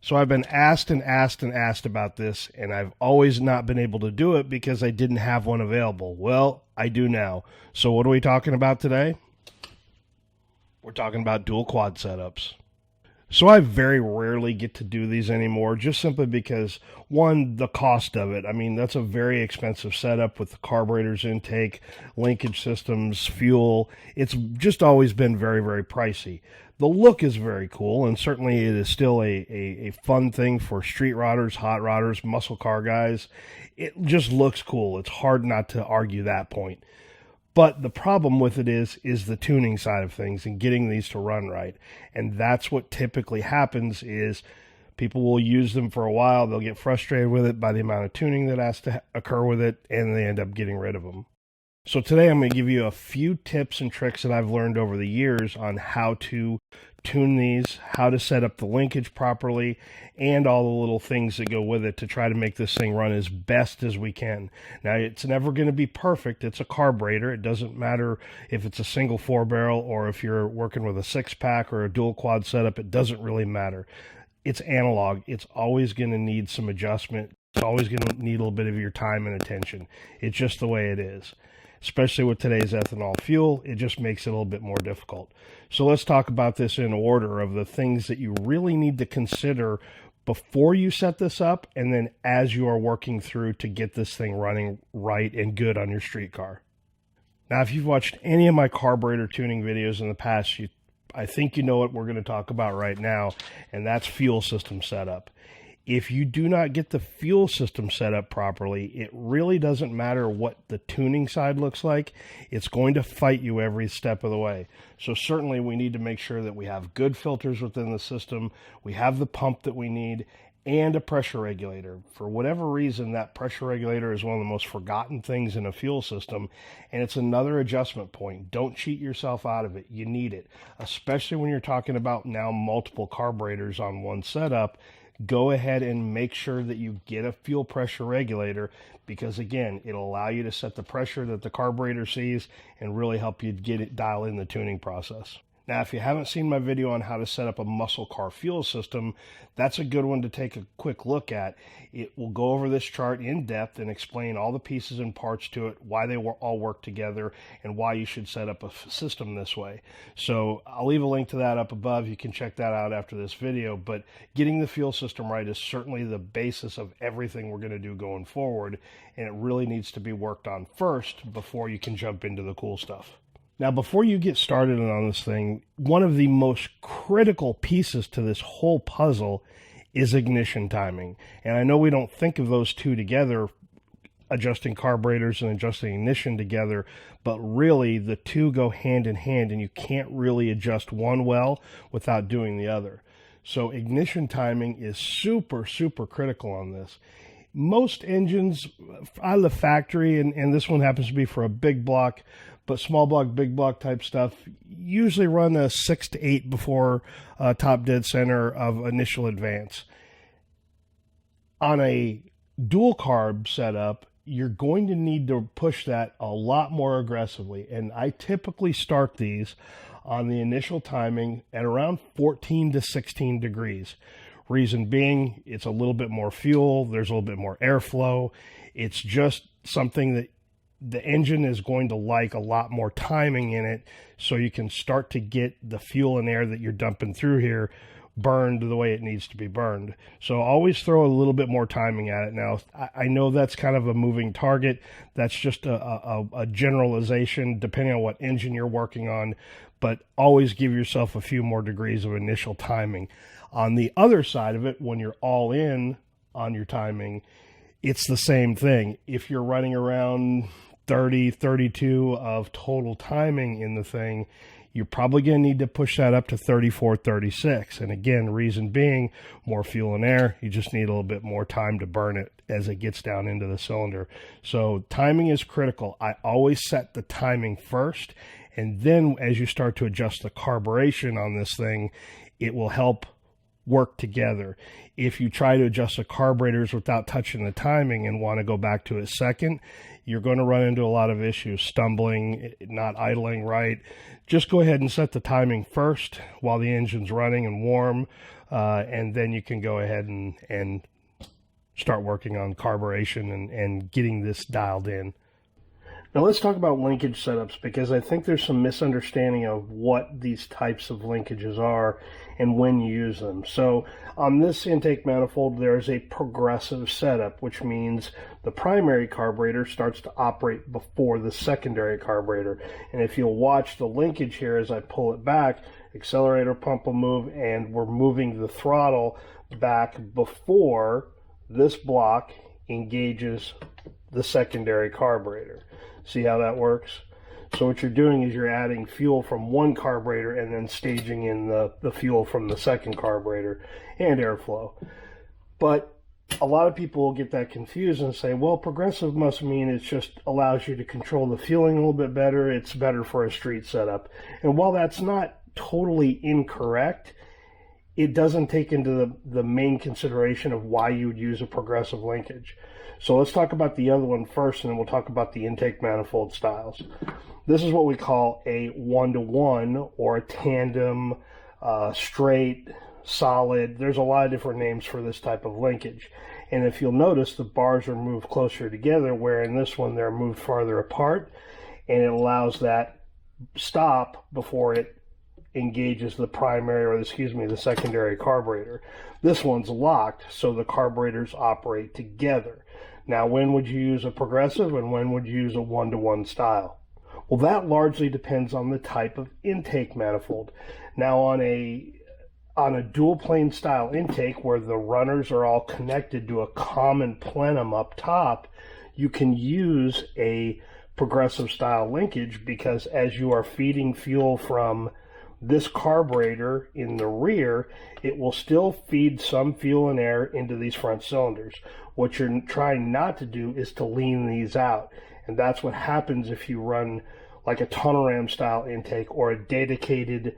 So I've been asked and asked and asked about this, and I've always not been able to do it because I didn't have one available. Well, I do now. So what are we talking about today? We're talking about dual quad setups. So I very rarely get to do these anymore, just simply because, one, the cost of it. I mean, that's a very expensive setup with the carburetors, intake, linkage systems, fuel. It's just always been very, very pricey. The look is very cool, and certainly it is still a fun thing for street rodders, hot rodders, muscle car guys. It just looks cool. It's hard not to argue that point. But the problem with it is the tuning side of things and getting these to run right. And that's what typically happens is people will use them for a while. They'll get frustrated with it by the amount of tuning that has to occur with it, and they end up getting rid of them. So today I'm going to give you a few tips and tricks that I've learned over the years on how to tune these, how to set up the linkage properly, and all the little things that go with it to try to make this thing run as best as we can. Now, it's never going to be perfect. It's a carburetor. It doesn't matter if it's a single 4-barrel or if you're working with a 6-pack or a dual quad setup. It doesn't really matter. It's analog. It's always going to need some adjustment. It's always going to need a little bit of your time and attention. It's just the way it is. Especially with today's ethanol fuel, it just makes it a little bit more difficult. So let's talk about this in order of the things that you really need to consider before you set this up, and then as you are working through to get this thing running right and good on your street car. Now, if you've watched any of my carburetor tuning videos in the past, I think you know what we're going to talk about right now, and that's fuel system setup. If you do not get the fuel system set up properly, it really doesn't matter what the tuning side looks like. It's going to fight you every step of the way. So certainly we need to make sure that we have good filters within the system, we have the pump that we need, and a pressure regulator. For whatever reason, that pressure regulator is one of the most forgotten things in a fuel system, and it's another adjustment point. Don't cheat yourself out of it. You need it, especially when you're talking about now multiple carburetors on one setup. Go ahead and make sure that you get a fuel pressure regulator because, again, it'll allow you to set the pressure that the carburetor sees and really help you get it dial in the tuning process. Now, if you haven't seen my video on how to set up a muscle car fuel system, that's a good one to take a quick look at. It will go over this chart in depth and explain all the pieces and parts to it, why they all work together, and why you should set up a system this way. So I'll leave a link to that up above. You can check that out after this video. But getting the fuel system right is certainly the basis of everything we're going to do going forward, and it really needs to be worked on first before you can jump into the cool stuff. Now, before you get started on this thing, one of the most critical pieces to this whole puzzle is ignition timing. And I know we don't think of those two together, adjusting carburetors and adjusting ignition together, but really the two go hand in hand, and you can't really adjust one well without doing the other. So ignition timing is super, super critical on this. Most engines out of the factory, and this one happens to be for a big block, but small block, big block type stuff, usually run a 6 to 8 before top dead center of initial advance. On a dual carb setup, you're going to need to push that a lot more aggressively. And I typically start these on the initial timing at around 14 to 16 degrees. Reason being, it's a little bit more fuel, there's a little bit more airflow. It's just something that the engine is going to like a lot more timing in it, so you can start to get the fuel and air that you're dumping through here burned the way it needs to be burned. So always throw a little bit more timing at it. Now, I know that's kind of a moving target. That's just a generalization depending on what engine you're working on, but always give yourself a few more degrees of initial timing. On the other side of it, when you're all in on your timing, it's the same thing. If you're running around 30, 32 of total timing in the thing, you're probably going to need to push that up to 34, 36. And again, reason being, more fuel and air. You just need a little bit more time to burn it as it gets down into the cylinder. So timing is critical. I always set the timing first, and then as you start to adjust the carburation on this thing, it will help work together. If you try to adjust the carburetors without touching the timing and want to go back to it second, you're going to run into a lot of issues, stumbling, not idling right. Just go ahead and set the timing first while the engine's running and warm, and then you can go ahead and start working on carburation and getting this dialed in. Now let's talk about linkage setups, because I think there's some misunderstanding of what these types of linkages are and when you use them. So on this intake manifold, there's a progressive setup, which means the primary carburetor starts to operate before the secondary carburetor. And if you'll watch the linkage here as I pull it back, accelerator pump will move, and we're moving the throttle back before this block engages the secondary carburetor. See how that works? So what you're doing is you're adding fuel from one carburetor and then staging in the fuel from the second carburetor and airflow. But a lot of people will get that confused and say, well, progressive must mean it just allows you to control the fueling a little bit better. It's better for a street setup. And while that's not totally incorrect, it doesn't take into the main consideration of why you would use a progressive linkage. So let's talk about the other one first, and then we'll talk about the intake manifold styles. This is what we call a one-to-one or a tandem, straight, solid. There's a lot of different names for this type of linkage. And if you'll notice, the bars are moved closer together, where in this one they're moved farther apart, and it allows that stop before it engages the primary, or the secondary carburetor. This one's locked, so the carburetors operate together. Now, when would you use a progressive and when would you use a one-to-one style? Well, that largely depends on the type of intake manifold. Now, on a dual plane style intake where the runners are all connected to a common plenum up top, you can use a progressive style linkage, because as you are feeding fuel from this carburetor in the rear, it will still feed some fuel and air into these front cylinders. What you're trying not to do is to lean these out. And that's what happens if you run like a tunnel ram style intake or a dedicated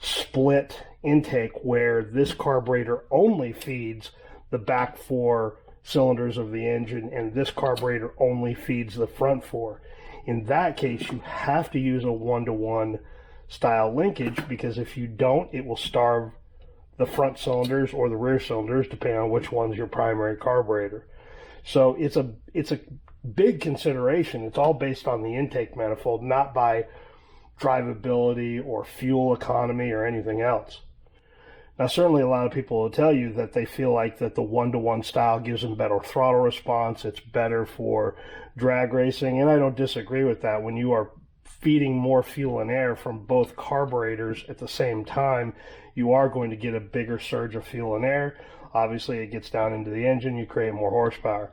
split intake, where this carburetor only feeds the back four cylinders of the engine and this carburetor only feeds the front four. In that case, you have to use a one-to-one style linkage, because if you don't, it will starve the front cylinders or the rear cylinders, depending on which one's your primary carburetor. So it's a big consideration. It's all based on the intake manifold, not by drivability or fuel economy or anything else. Now, certainly a lot of people will tell you that they feel like that the one-to-one style gives them better throttle response, it's better for drag racing, and I don't disagree with that. When you are feeding more fuel and air from both carburetors at the same time, you are going to get a bigger surge of fuel and air. Obviously, it gets down into the engine, you create more horsepower.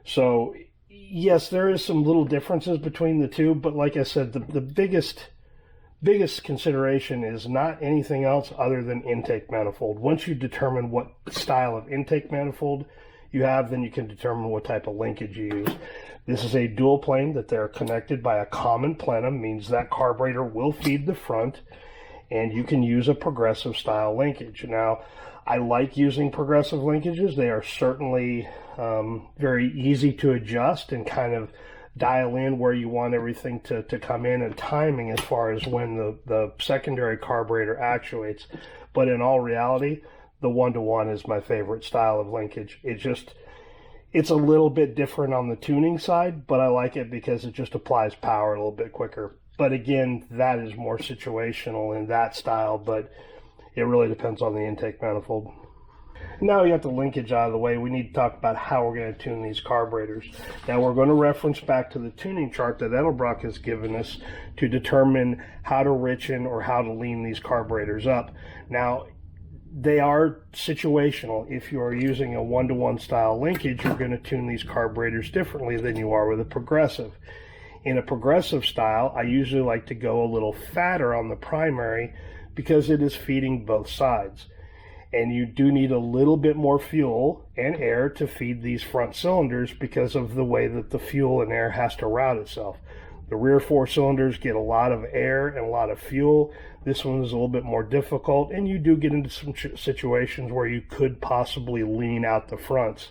So, yes, there is some little differences between the two, but like I said, the biggest consideration is not anything else other than intake manifold. Once you determine what style of intake manifold you have, then you can determine what type of linkage you use. This is a dual plane that they're connected by a common plenum, means that carburetor will feed the front, and you can use a progressive style linkage. Now, I like using progressive linkages. They are certainly very easy to adjust and kind of dial in where you want everything to come in, and timing as far as when the secondary carburetor actuates. But in all reality, the one-to-one is my favorite style of linkage. It's a little bit different on the tuning side, but I like it because it just applies power a little bit quicker. But again, that is more situational in that style, but it really depends on the intake manifold. Now you have the linkage out of the way, we need to talk about how we're going to tune these carburetors. Now we're going to reference back to the tuning chart that Edelbrock has given us to determine how to richen or how to lean these carburetors up. Now, they are situational. If you are using a one-to-one style linkage, you're going to tune these carburetors differently than you are with a progressive. In a progressive style, I usually like to go a little fatter on the primary because it is feeding both sides. And you do need a little bit more fuel and air to feed these front cylinders because of the way that the fuel and air has to route itself. The rear four cylinders get a lot of air and a lot of fuel. This one is a little bit more difficult, and you do get into some situations where you could possibly lean out the fronts.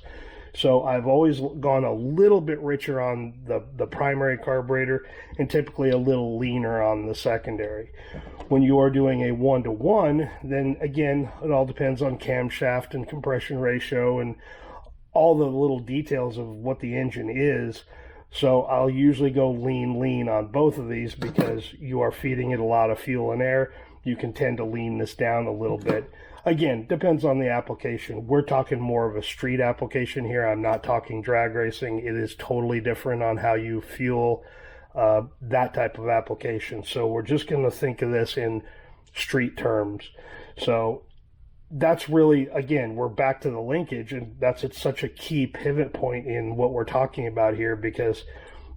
So I've always gone a little bit richer on the primary carburetor and typically a little leaner on the secondary. When you are doing a 1-to-1, then again, it all depends on camshaft and compression ratio and all the little details of what the engine is. So I'll usually go lean on both of these because you are feeding it a lot of fuel and air. You can tend to lean this down a little bit. Again, depends on the application. We're talking more of a street application here. I'm not talking drag racing. It is totally different on how you fuel that type of application. So we're just going to think of this in street terms. So that's really, again, we're back to the linkage, and it's such a key pivot point in what we're talking about here because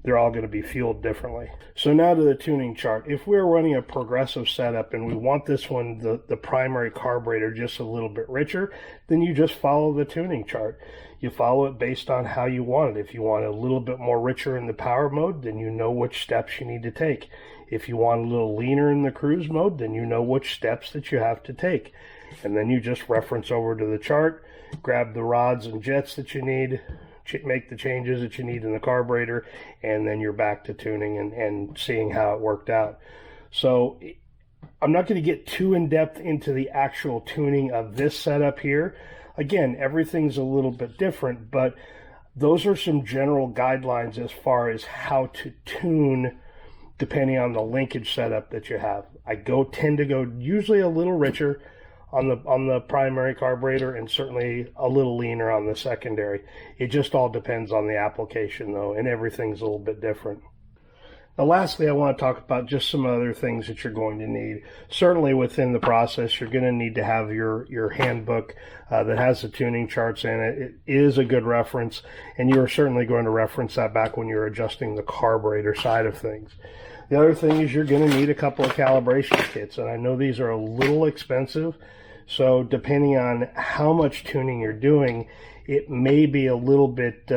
they're all going to be fueled differently. So now to the tuning chart. If we're running a progressive setup and we want this one, the primary carburetor, just a little bit richer, then you just follow the tuning chart. You follow it based on how you want it. If you want it a little bit more richer in the power mode, then you know which steps you need to take. If you want a little leaner in the cruise mode, then you know which steps that you have to take. And then you just reference over to the chart, grab the rods and jets that you need, make the changes that you need in the carburetor, and then you're back to tuning and seeing how it worked out. So I'm not going to get too in-depth into the actual tuning of this setup here. Again, everything's a little bit different, but those are some general guidelines as far as how to tune depending on the linkage setup that you have. I tend to go usually a little richer on the primary carburetor and certainly a little leaner on the secondary. It just all depends on the application though, and everything's a little bit different. Now lastly, I want to talk about just some other things that you're going to need. Certainly within the process, you're going to need to have your handbook that has the tuning charts in it. It is a good reference, and you're certainly going to reference that back when you're adjusting the carburetor side of things. The other thing is you're going to need a couple of calibration kits, and I know these are a little expensive. So depending on how much tuning you're doing, it may be a little bit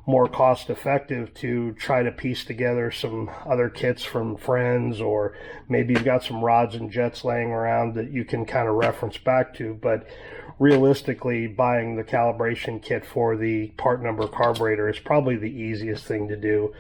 more cost effective to try to piece together some other kits from friends, or maybe you've got some rods and jets laying around that you can kind of reference back to. But realistically, buying the calibration kit for the part number carburetor is probably the easiest thing to do.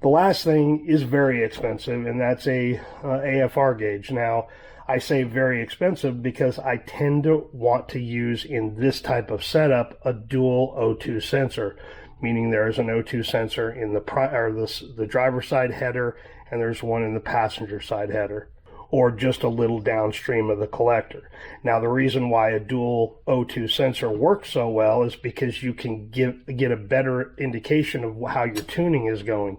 The last thing is very expensive, and that's a AFR gauge. Now, I say very expensive because I tend to want to use in this type of setup a dual O2 sensor, meaning there is an O2 sensor in the driver's side header, and there's one in the passenger side header, or just a little downstream of the collector. Now, the reason why a dual O2 sensor works so well is because you can get a better indication of how your tuning is going.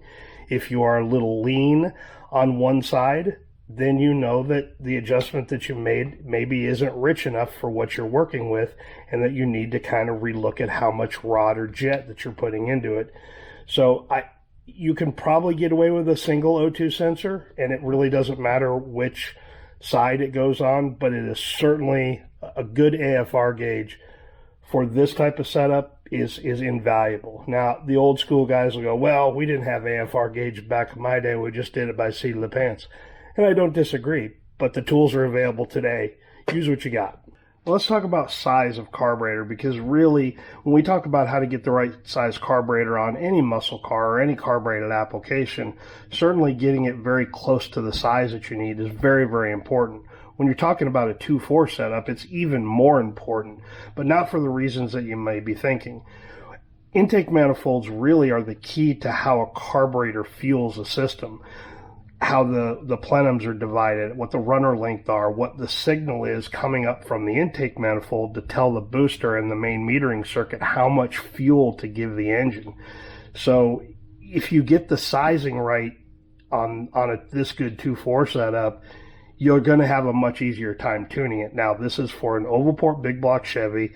If you are a little lean on one side, then you know that the adjustment that you made maybe isn't rich enough for what you're working with, and that you need to kind of relook at how much rod or jet that you're putting into it. So you can probably get away with a single O2 sensor, and it really doesn't matter which side it goes on, but it is certainly a good AFR gauge for this type of setup is invaluable. Now, the old school guys will go, well, we didn't have AFR gauge back in my day, we just did it by seat of the pants. And I don't disagree, but the tools are available today. Use what you got. Well, let's talk about size of carburetor, because really, when we talk about how to get the right size carburetor on any muscle car or any carbureted application, certainly getting it very close to the size that you need is very, very important. When you're talking about a 2.4 setup, it's even more important, but not for the reasons that you may be thinking. Intake manifolds really are the key to how a carburetor fuels a system. How the plenums are divided, what the runner length are, what the signal is coming up from the intake manifold to tell the booster and the main metering circuit how much fuel to give the engine. So if you get the sizing right on this good 2.4 setup, you're going to have a much easier time tuning it. Now, this is for an oval port big block Chevy.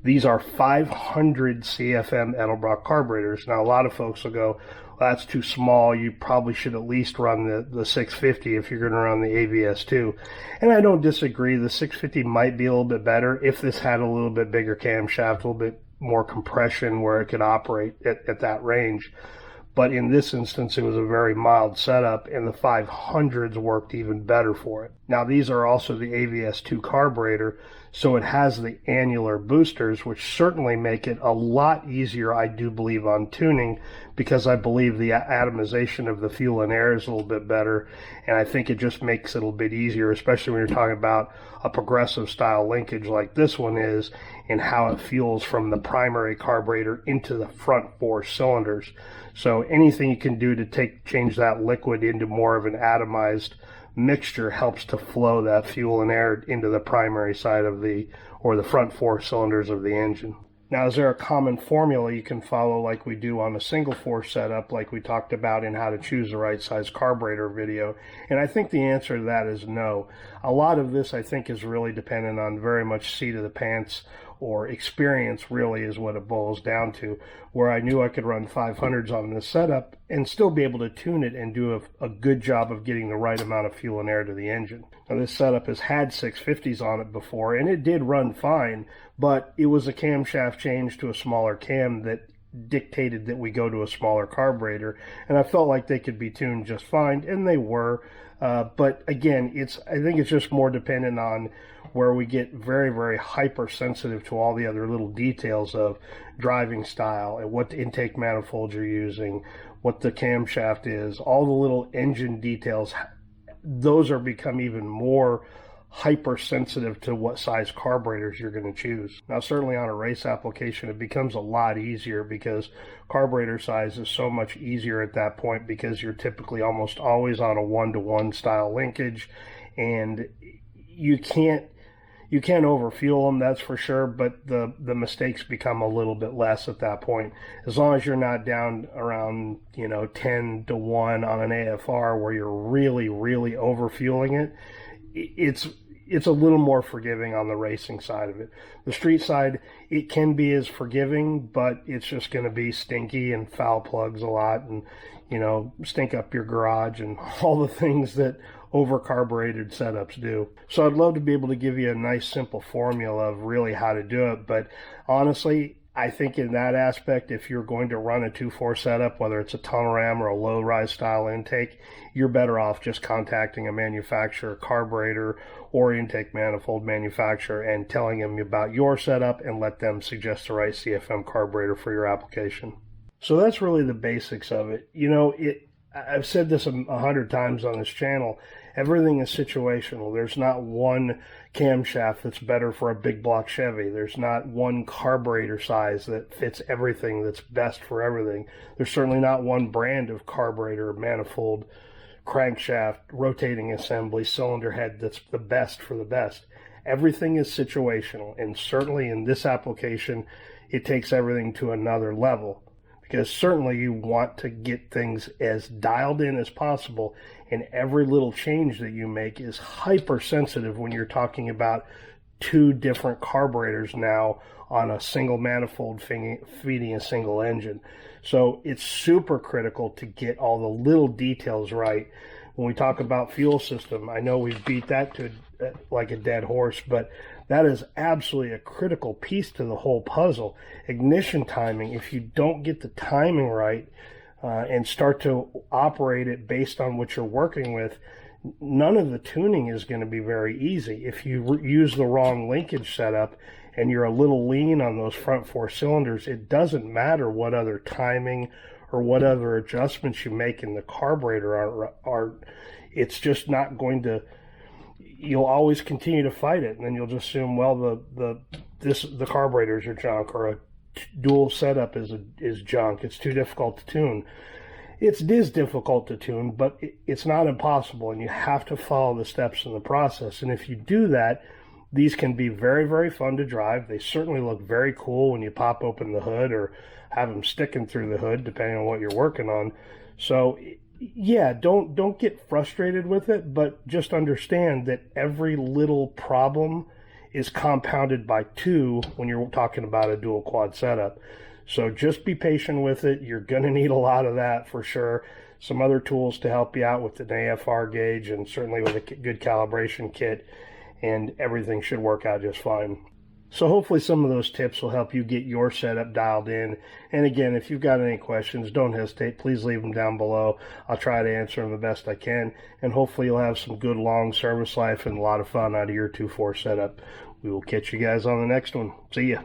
These are 500 CFM Edelbrock carburetors. Now, a lot of folks will go, well, that's too small. You probably should at least run the 650 if you're going to run the AVS2. And I don't disagree. The 650 might be a little bit better if this had a little bit bigger camshaft, a little bit more compression where it could operate at that range. but in this instance it was a very mild setup, and the 500s worked even better for it. Now these are also the AVS2 carburetor, so it has the annular boosters, which certainly make it a lot easier, I do believe, on tuning, because I believe the atomization of the fuel and air is a little bit better, and I think it just makes it a little bit easier, especially when you're talking about a progressive style linkage like this one is, and how it fuels from the primary carburetor into the front 4 cylinders. So anything you can do to change that liquid into more of an atomized mixture helps to flow that fuel and air into the primary side of the front 4 cylinders of the engine. Now, is there a common formula you can follow like we do on a single 4 setup, like we talked about in how to choose the right size carburetor video? And I think the answer to that is no. A lot of this, I think, is really dependent on very much seat of the pants or experience, really, is what it boils down to, where I knew I could run 500s on this setup and still be able to tune it and do a good job of getting the right amount of fuel and air to the engine. Now, this setup has had 650s on it before, and it did run fine, but it was a camshaft change to a smaller cam that dictated that we go to a smaller carburetor, and I felt like they could be tuned just fine, and they were. But again, I think it's just more dependent on where we get very, very hypersensitive to all the other little details of driving style and what the intake manifold you're using, what the camshaft is, all the little engine details. Those are become even more hypersensitive to what size carburetors you're going to choose. Now, certainly on a race application, it becomes a lot easier because carburetor size is so much easier at that point, because you're typically almost always on a 1-to-1 style linkage, and you can't overfuel them, that's for sure, but the mistakes become a little bit less at that point. As long as you're not down around 10-to-1 on an AFR where you're really, really overfueling it, it's a little more forgiving on the racing side of it. The street side, it can be as forgiving, but it's just going to be stinky and foul plugs a lot, and stink up your garage and all the things that over-carbureted setups do. So I'd love to be able to give you a nice simple formula of really how to do it, but honestly, I think in that aspect, if you're going to run a 2.4 setup, whether it's a tunnel ram or a low rise style intake, you're better off just contacting a manufacturer, carburetor, or intake manifold manufacturer and telling them about your setup and let them suggest the right CFM carburetor for your application. So that's really the basics of it. I've said this 100 times on this channel. Everything is situational. There's not one camshaft that's better for a big block Chevy. There's not one carburetor size that fits everything that's best for everything. There's certainly not one brand of carburetor, manifold, crankshaft, rotating assembly, cylinder head that's the best for the best. Everything is situational, and certainly in this application, it takes everything to another level. Because certainly you want to get things as dialed in as possible, and every little change that you make is hypersensitive when you're talking about 2 different carburetors now on a single manifold feeding a single engine. So it's super critical to get all the little details right. When we talk about fuel system, I know we've beat that to like a dead horse, but that is absolutely a critical piece to the whole puzzle. Ignition timing, if you don't get the timing right and start to operate it based on what you're working with, none of the tuning is going to be very easy. If you use the wrong linkage setup and you're a little lean on those front 4 cylinders, it doesn't matter what other timing or what other adjustments you make in the carburetor are. It's just not going to. You'll always continue to fight it, and then you'll just assume, well, the carburetors are junk, or a dual setup is junk. It's too difficult to tune. It is difficult to tune, but it's not impossible, and you have to follow the steps in the process. And if you do that, these can be very, very fun to drive. They certainly look very cool when you pop open the hood or have them sticking through the hood, depending on what you're working on. So yeah, don't get frustrated with it, but just understand that every little problem is compounded by 2 when you're talking about a dual quad setup. So just be patient with it. You're going to need a lot of that for sure. Some other tools to help you out with an AFR gauge, and certainly with a good calibration kit, and everything should work out just fine. So hopefully some of those tips will help you get your setup dialed in. And again, if you've got any questions, don't hesitate. Please leave them down below. I'll try to answer them the best I can. And hopefully you'll have some good long service life and a lot of fun out of your 2.4 setup. We will catch you guys on the next one. See ya.